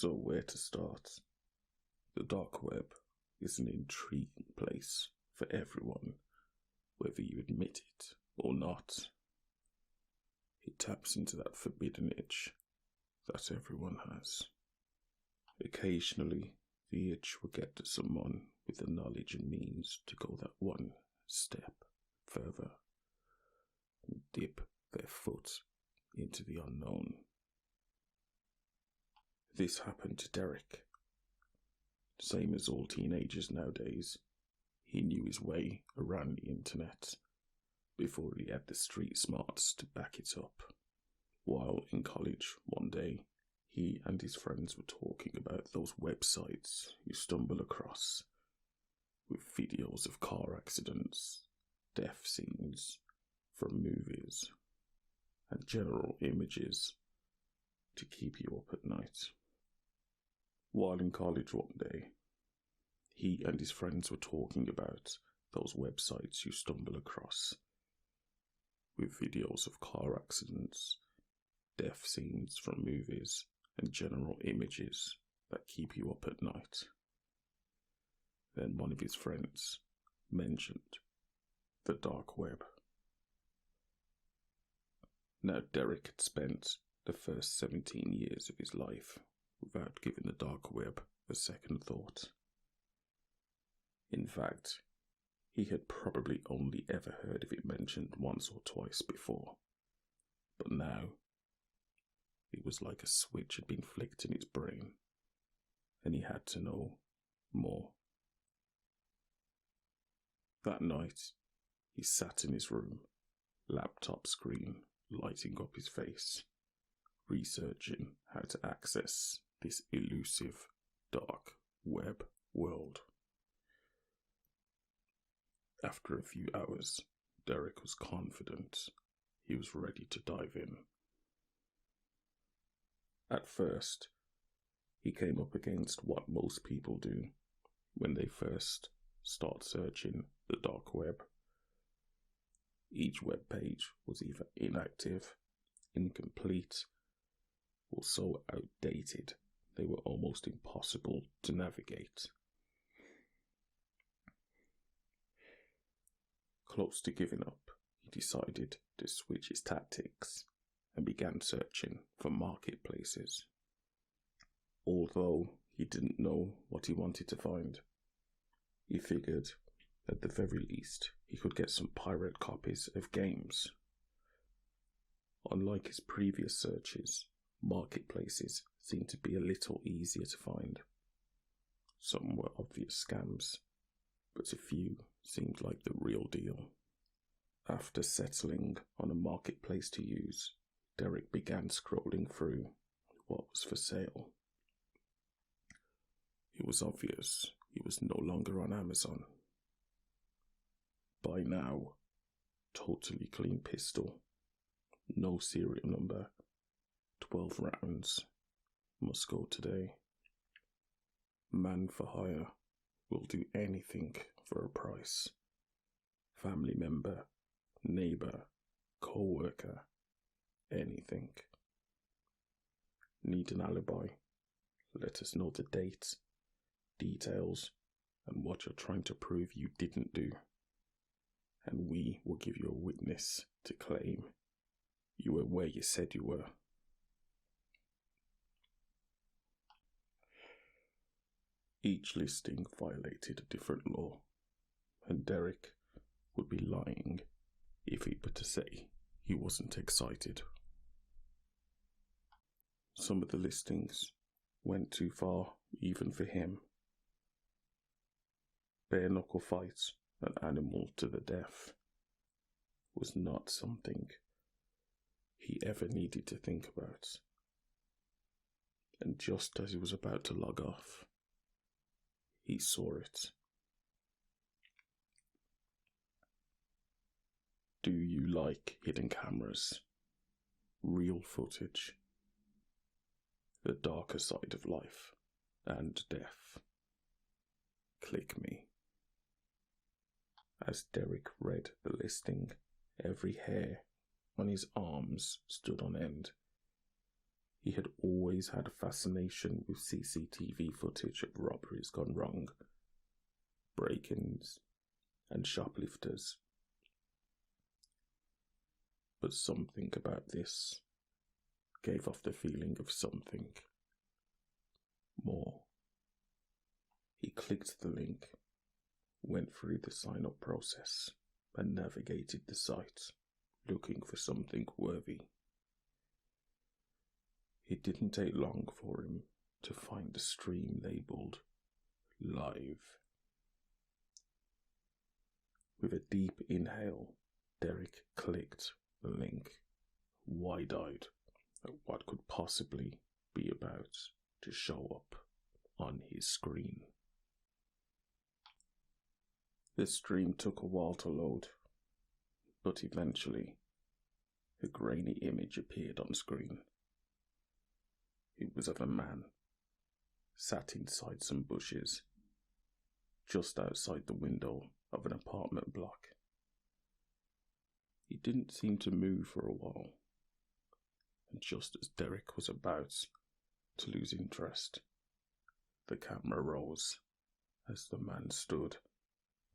So where to start? The dark web is an intriguing place for everyone, whether you admit it or not. It taps into that forbidden itch that everyone has. Occasionally, the itch will get to someone with the knowledge and means to go that one step further and dip their foot into the unknown. This happened to Derek. Same as all teenagers nowadays, he knew his way around the internet before he had the street smarts to back it up. While in college one day, he and his friends were talking about those websites you stumble across with videos of car accidents, death scenes from movies, and general images to keep you up at night. While in college one day, he and his friends were talking about those websites you stumble across with videos of car accidents, death scenes from movies, and general images that keep you up at night. Then one of his friends mentioned the dark web. Now Derek had spent the first 17 years of his life without giving the dark web a second thought. In fact, he had probably only ever heard of it mentioned once or twice before. But now, it was like a switch had been flicked in his brain, and he had to know more. That night, he sat in his room, laptop screen lighting up his face, researching how to access this elusive dark web world. After a few hours, Derek was confident he was ready to dive in. At first, he came up against what most people do when they first start searching the dark web. Each web page was either inactive, incomplete, or so outdated they were almost impossible to navigate. Close to giving up, he decided to switch his tactics and began searching for marketplaces. Although he didn't know what he wanted to find, he figured at the very least he could get some pirate copies of games. Unlike his previous searches, marketplaces seemed to be a little easier to find. Some were obvious scams, but a few seemed like the real deal. After settling on a marketplace to use, Derek began scrolling through what was for sale. It was obvious he was no longer on Amazon. By now, totally clean pistol, no serial number, 12 rounds, must go today. Man for hire, will do anything for a price. Family member, neighbour, co-worker, anything. Need an alibi? Let us know the date, details, and what you're trying to prove you didn't do. And we will give you a witness to claim you were where you said you were. Each listing violated a different law, and Derek would be lying if he were to say he wasn't excited. Some of the listings went too far even for him. Bare knuckle fights, an animal to the death, was not something he ever needed to think about. And just as he was about to log off, he saw it. Do you like hidden cameras? Real footage? The darker side of life and death? Click me. As Derek read the listing, every hair on his arms stood on end. He had always had a fascination with CCTV footage of robberies gone wrong, break-ins, and shoplifters. But something about this gave off the feeling of something more. He clicked the link, went through the sign-up process, and navigated the site, looking for something worthy. It didn't take long for him to find a stream labelled Live. With a deep inhale, Derek clicked the link, wide-eyed at what could possibly be about to show up on his screen. The stream took a while to load, but eventually a grainy image appeared on screen. It was of a man sat inside some bushes just outside the window of an apartment block. He didn't seem to move for a while, and just as Derek was about to lose interest, the camera rose as the man stood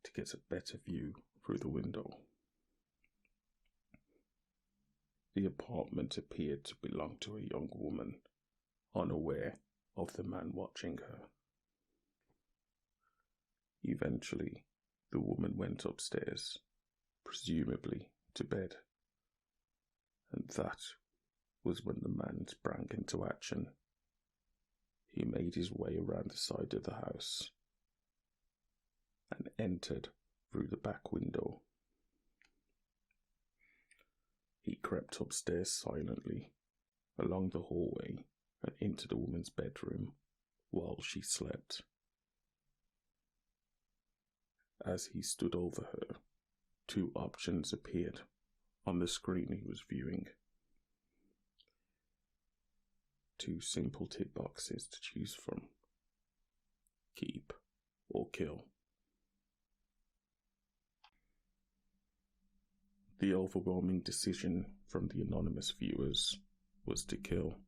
to get a better view through the window. The apartment appeared to belong to a young woman, unaware of the man watching her. Eventually, the woman went upstairs, presumably to bed, and that was when the man sprang into action. He made his way around the side of the house and entered through the back window. He crept upstairs silently, along the hallway, and into the woman's bedroom while she slept. As he stood over her, two options appeared on the screen he was viewing. Two simple tick boxes to choose from: keep or kill. The overwhelming decision from the anonymous viewers was to kill.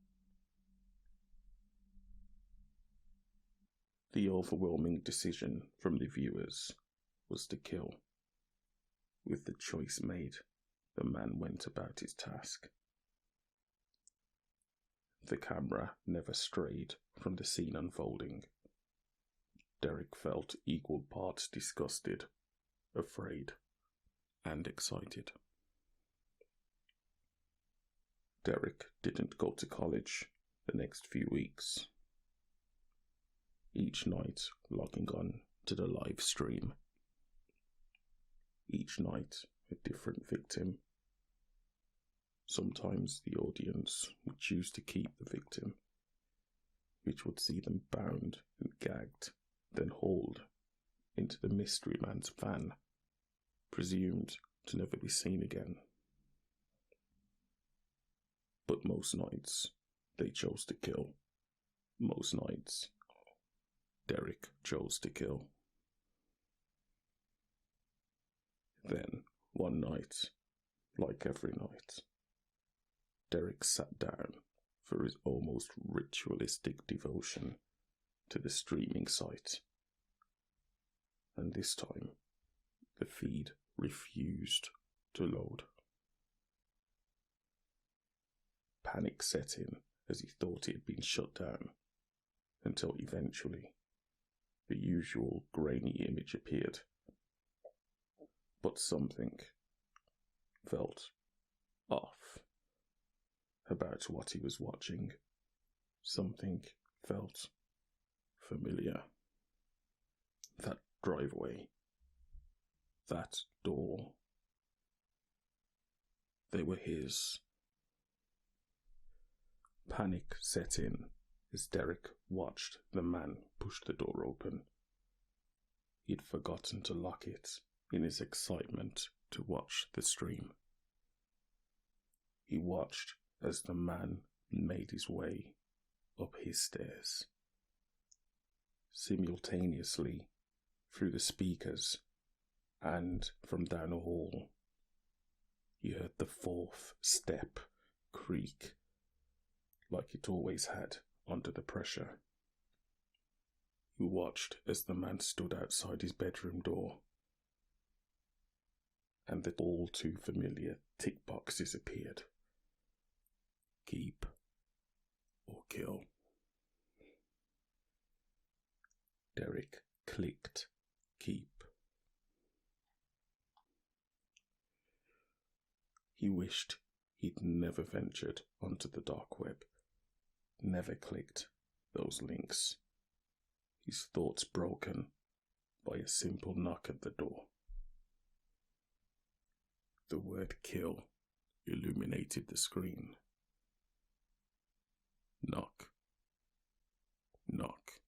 The overwhelming decision from the viewers was to kill. With the choice made, the man went about his task. The camera never strayed from the scene unfolding. Derek felt equal parts disgusted, afraid, and excited. Derek didn't go to college the next few weeks. Each night logging on to the live stream. Each night a different victim. Sometimes the audience would choose to keep the victim, which would see them bound and gagged, then hauled into the mystery man's van, presumed to never be seen again. But most nights they chose to kill. Most nights Derek chose to kill. Then, one night, like every night, Derek sat down for his almost ritualistic devotion to the streaming site. And this time, the feed refused to load. Panic set in as he thought it had been shut down, until eventually the usual grainy image appeared. But something felt off about what he was watching. Something felt familiar. That driveway, that door, they were his. Panic set in as Derek watched the man push the door open. He'd forgotten to lock it in his excitement to watch the stream. He watched as the man made his way up his stairs. Simultaneously, through the speakers and from down a hall, he heard the fourth step creak, like it always had under the pressure. He watched as the man stood outside his bedroom door, and the all too familiar tick boxes appeared. Keep or kill. Derek clicked keep. He wished he'd never ventured onto the dark web, never clicked those links. His thoughts broken by a simple knock at the door. The word kill illuminated the screen. Knock. Knock.